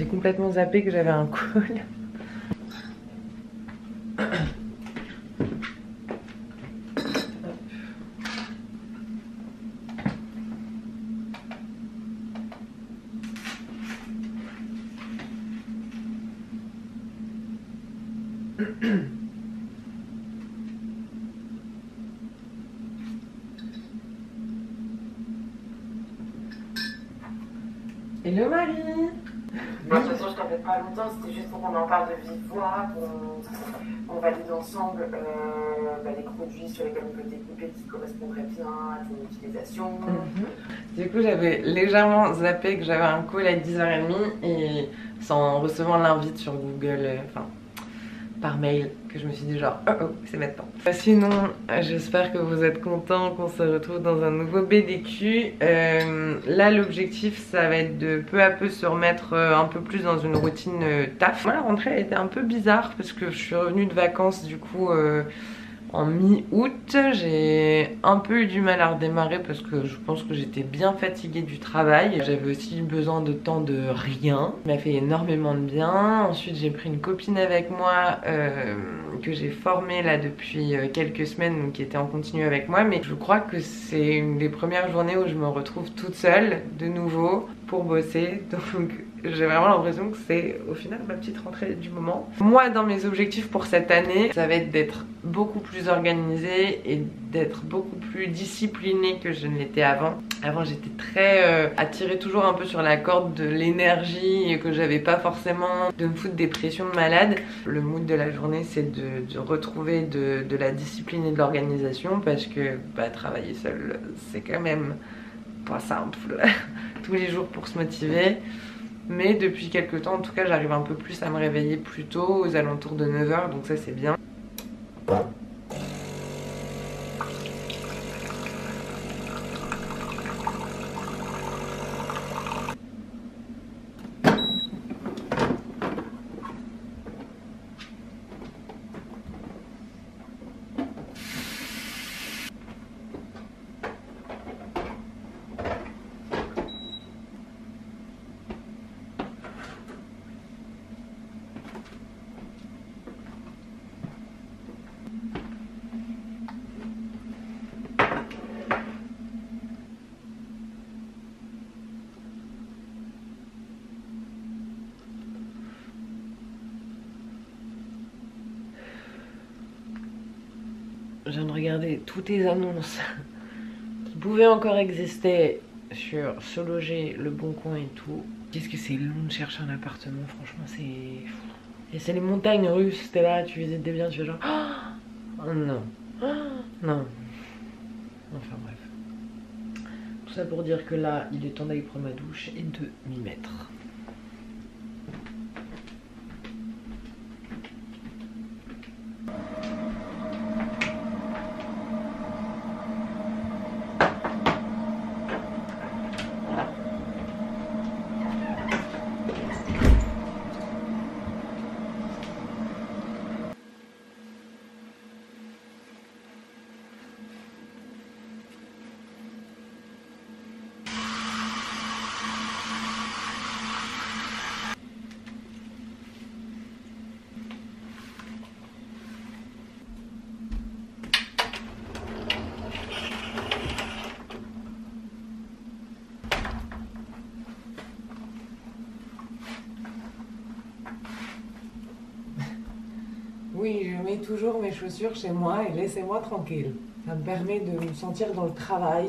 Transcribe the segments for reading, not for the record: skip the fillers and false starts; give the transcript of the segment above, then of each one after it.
J'ai complètement zappé que j'avais un call. Hello Marie. Bon, de toute façon, je t'embête pas longtemps, c'était juste pour qu'on en parle de vive voix, qu'on valide ensemble les produits sur lesquels on peut découper qui correspondraient bien à ton utilisation. Du coup, j'avais légèrement zappé que j'avais un call à 10h30 et sans recevant l'invite sur Google, enfin par mail, que je me suis dit genre oh c'est maintenant. Sinon, j'espère que vous êtes contents qu'on se retrouve dans un nouveau BDQ. Là, l'objectif, ça va être de peu à peu se remettre un peu plus dans une routine taf. Moi, la rentrée a été un peu bizarre parce que je suis revenue de vacances du coup en mi-août. J'ai un peu eu du mal à redémarrer parce que je pense que j'étais bien fatiguée du travail. J'avais aussi besoin de temps de rien. Ça m'a fait énormément de bien. Ensuite, j'ai pris une copine avec moi que j'ai formée là depuis quelques semaines, donc qui était en continu avec moi. Mais je crois que c'est une des premières journées où je me retrouve toute seule de nouveau pour bosser. Donc j'ai vraiment l'impression que c'est au final ma petite rentrée du moment. Moi, dans mes objectifs pour cette année, ça va être d'être beaucoup plus organisée et d'être beaucoup plus disciplinée que je ne l'étais avant. Avant, j'étais très attirée toujours un peu sur la corde de l'énergie et que j'avais pas forcément de me foutre des pressions de malade. Le mood de la journée, c'est de retrouver de la discipline et de l'organisation parce que travailler seul, c'est quand même pas simple tous les jours pour se motiver. Mais depuis quelques temps, en tout cas, j'arrive un peu plus à me réveiller plus tôt, aux alentours de 9h, donc ça c'est bien. Je viens de regarder toutes les annonces qui pouvaient encore exister sur Se Loger, Le Bon Coin et tout. Qu'est-ce que c'est long de chercher un appartement, franchement c'est... Et c'est les montagnes russes, t'es là, tu visites des biens, tu fais genre... Oh non, non. Enfin bref. Tout ça pour dire que là, il est temps d'aller prendre ma douche et de m'y mettre. Oui, je mets toujours mes chaussures chez moi et laissez-moi tranquille. Ça me permet de me sentir dans le travail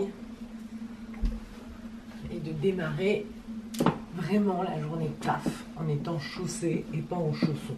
et de démarrer vraiment la journée taf en étant chaussée et pas en chaussons.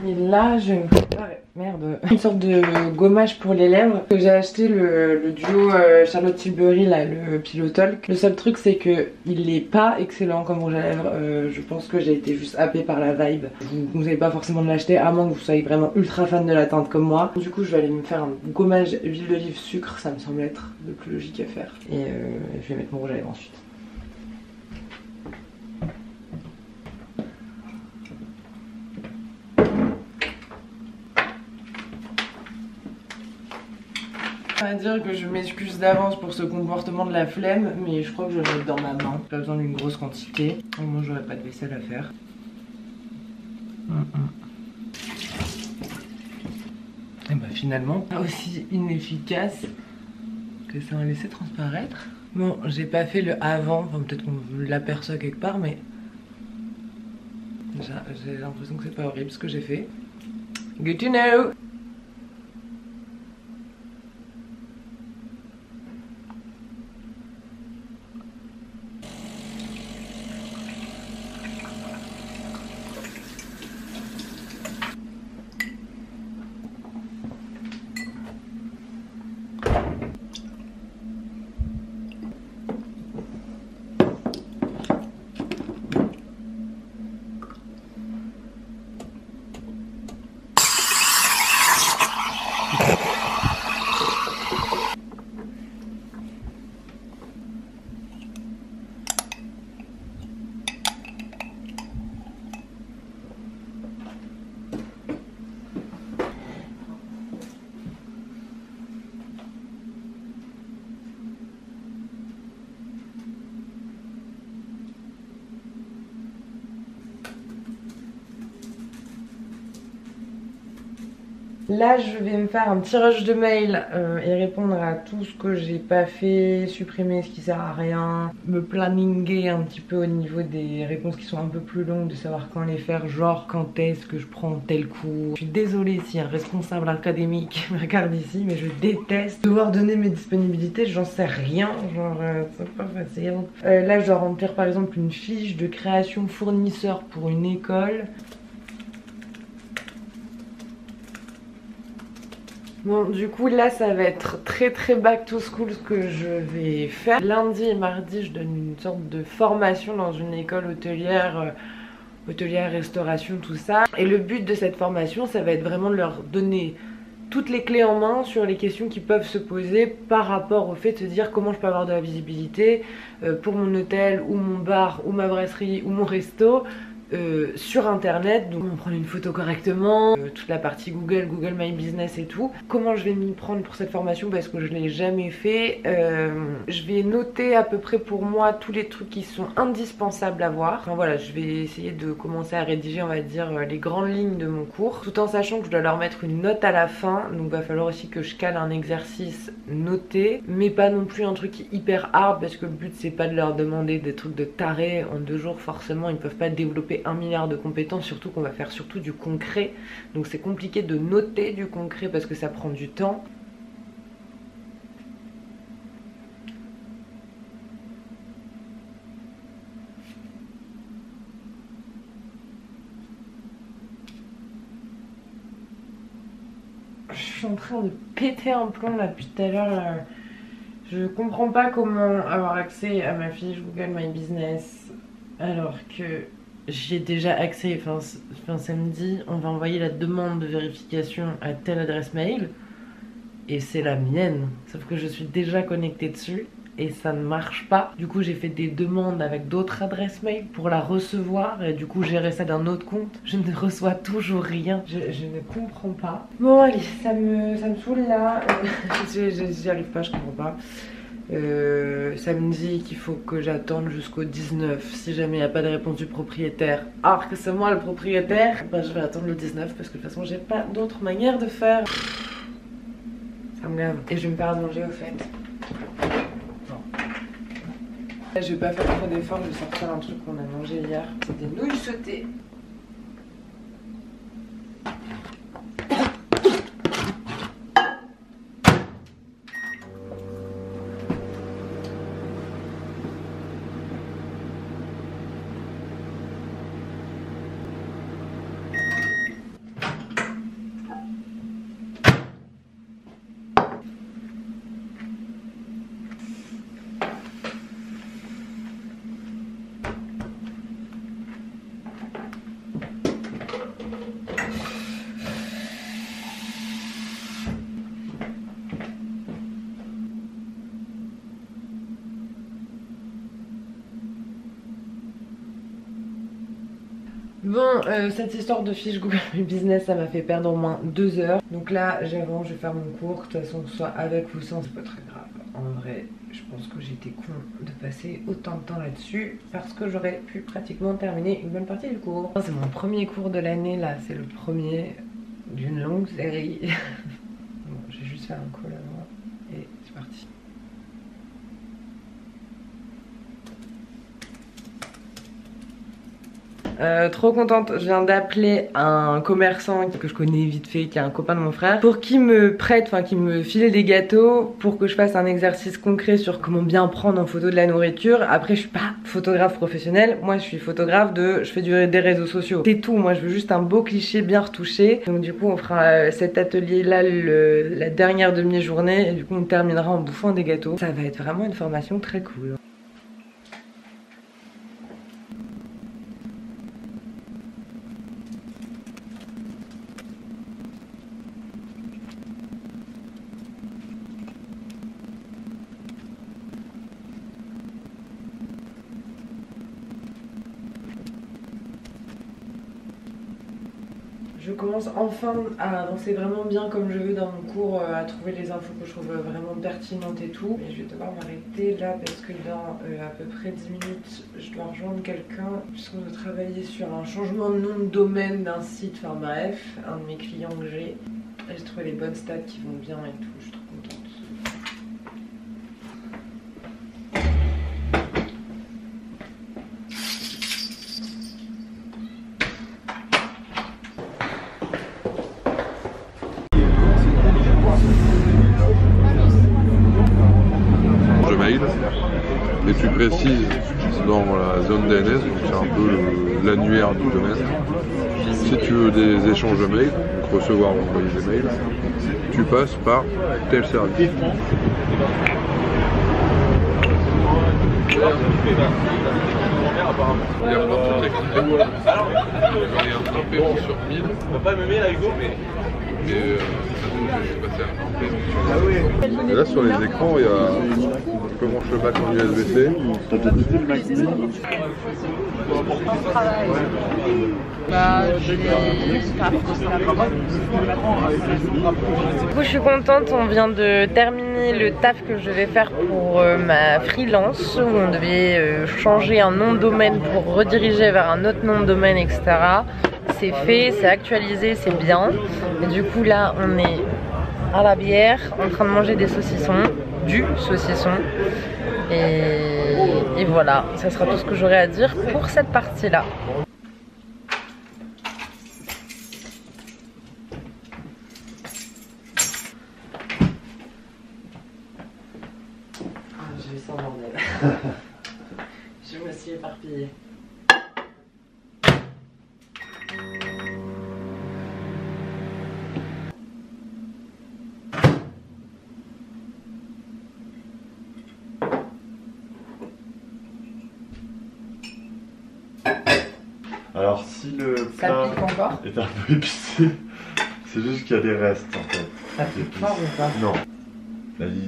Et là je vais me préparer, merde, une sorte de gommage pour les lèvres. J'ai acheté le duo Charlotte Tilbury là, le Pillow Talk. Le seul truc c'est que il est pas excellent comme rouge à lèvres. Je pense que j'ai été juste happée par la vibe. Je vous conseille pas forcément de l'acheter à moins que vous soyez vraiment ultra fan de la teinte comme moi. Du coup je vais aller me faire un gommage huile d'olive sucre, ça me semble être le plus logique à faire. Et je vais mettre mon rouge à lèvres ensuite. On va dire que je m'excuse d'avance pour ce comportement de la flemme, mais je crois que je vais le mettre dans ma main. Pas besoin d'une grosse quantité. Au moins j'aurai pas de vaisselle à faire. Et bah finalement, pas aussi inefficace que ça a laissé transparaître. Bon, j'ai pas fait le avant, enfin peut-être qu'on l'aperçoit quelque part, mais j'ai l'impression que c'est pas horrible ce que j'ai fait. Good to know. Là je vais me faire un petit rush de mail et répondre à tout ce que j'ai pas fait, supprimer ce qui sert à rien, me planninger un petit peu au niveau des réponses qui sont un peu plus longues, de savoir quand les faire, genre quand est-ce que je prends tel cours. Je suis désolée si un responsable académique me regarde ici, mais je déteste devoir donner mes disponibilités, j'en sais rien, genre c'est pas facile. Là je dois remplir par exemple une fiche de création fournisseur pour une école. Bon, du coup là ça va être très back to school ce que je vais faire. Lundi et mardi je donne une sorte de formation dans une école hôtelière, hôtelière, restauration, tout ça. Et le but de cette formation ça va être vraiment de leur donner toutes les clés en main sur les questions qui peuvent se poser par rapport au fait de se dire comment je peux avoir de la visibilité pour mon hôtel ou mon bar ou ma brasserie ou mon resto. Sur internet, donc on prend une photo correctement, toute la partie Google My Business et tout. Comment je vais m'y prendre pour cette formation parce que je l'ai jamais fait. Je vais noter à peu près pour moi tous les trucs qui sont indispensables à voir. Enfin voilà, je vais essayer de commencer à rédiger on va dire les grandes lignes de mon cours, tout en sachant que je dois leur mettre une note à la fin, donc va falloir aussi que je cale un exercice noté, mais pas non plus un truc hyper hard parce que le but c'est pas de leur demander des trucs de taré en 2 jours, forcément ils peuvent pas développer 1 milliard de compétences, surtout qu'on va faire surtout du concret, donc c'est compliqué de noter du concret parce que ça prend du temps. Je suis en train de péter un plomb là depuis tout à l'heure. Je comprends pas comment avoir accès à ma fiche Google My Business alors que j'y ai déjà accès. Enfin, samedi, on va envoyer la demande de vérification à telle adresse mail et c'est la mienne. Sauf que je suis déjà connectée dessus et ça ne marche pas. Du coup, j'ai fait des demandes avec d'autres adresses mail pour la recevoir et du coup, gérer ça d'un autre compte. Je ne reçois toujours rien. Je ne comprends pas. Bon, allez, ça me saoule là. J'y arrive pas, je comprends pas. Ça me dit qu'il faut que j'attende jusqu'au 19 si jamais il n'y a pas de réponse du propriétaire. Alors que c'est moi le propriétaire, bah, je vais attendre le 19 parce que de toute façon j'ai pas d'autre manière de faire. Ça me gave. Et je vais me faire à manger au fait. Là, je vais pas faire trop d'efforts, je vais sortir un truc qu'on a mangé hier. C'est des nouilles sautées. Bon, cette histoire de fiche Google My Business, ça m'a fait perdre au moins 2 heures. Donc là, j'avance, je vais faire mon cours. De toute façon, soit avec ou sans, c'est pas très grave. En vrai, je pense que j'étais con de passer autant de temps là-dessus parce que j'aurais pu pratiquement terminer une bonne partie du cours. C'est mon premier cours de l'année, là, c'est le premier d'une longue série. Bon, je vais juste faire un call avant et c'est parti. Trop contente, je viens d'appeler un commerçant que je connais vite fait, qui est un copain de mon frère, pour qu'il me prête, enfin qu'il me file des gâteaux pour que je fasse un exercice concret sur comment bien prendre en photo de la nourriture. Après je suis pas photographe professionnel, moi je suis photographe je fais des réseaux sociaux. C'est tout, moi je veux juste un beau cliché bien retouché. Donc du coup on fera cet atelier là la dernière demi-journée et du coup on terminera en bouffant des gâteaux. Ça va être vraiment une formation très cool. Je commence enfin à avancer vraiment bien comme je veux dans mon cours, à trouver les infos que je trouve vraiment pertinentes et tout. Et je vais devoir m'arrêter là parce que dans à peu près 10 minutes, je dois rejoindre quelqu'un puisqu'on doit travailler sur un changement de nom de domaine d'un site, enfin bref, un de mes clients que j'ai. J'ai trouvé les bonnes stats qui vont bien et tout, je suis trop contente. Et tu précises dans la zone DNS, donc c'est un peu l'annuaire du domaine. Si tu veux des échanges de mails, donc recevoir ou envoyer des mails, tu passes par tel service. Il y a plein de trucs à cliquer. Il y a un paiement sur 1000. On va pas me mettre avec vous, mais et là sur les écrans, il y a tu branches le bac en USB-C. Du coup je suis contente, on vient de terminer le taf que je vais faire pour ma freelance où on devait changer un nom de domaine pour rediriger vers un autre nom de domaine, etc. C'est fait, c'est actualisé, c'est bien. Et du coup là on est à la bière en train de manger des saucissons, du saucisson. Et voilà, ça sera tout ce que j'aurai à dire pour cette partie là. J'ai vu ça en bordel. Je me suis éparpillée. Alors si le plat est un peu épicé, c'est juste qu'il y a des restes en fait. Ça pique fort ou pas? Non.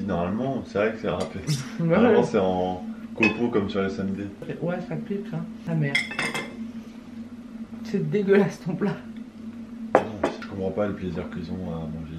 Normalement, c'est vrai que c'est râpé. Normalement c'est en copeaux comme sur les samedis. Ouais, ça pique hein. Ah merde. C'est dégueulasse ton plat. Non, je comprends pas le plaisir qu'ils ont à manger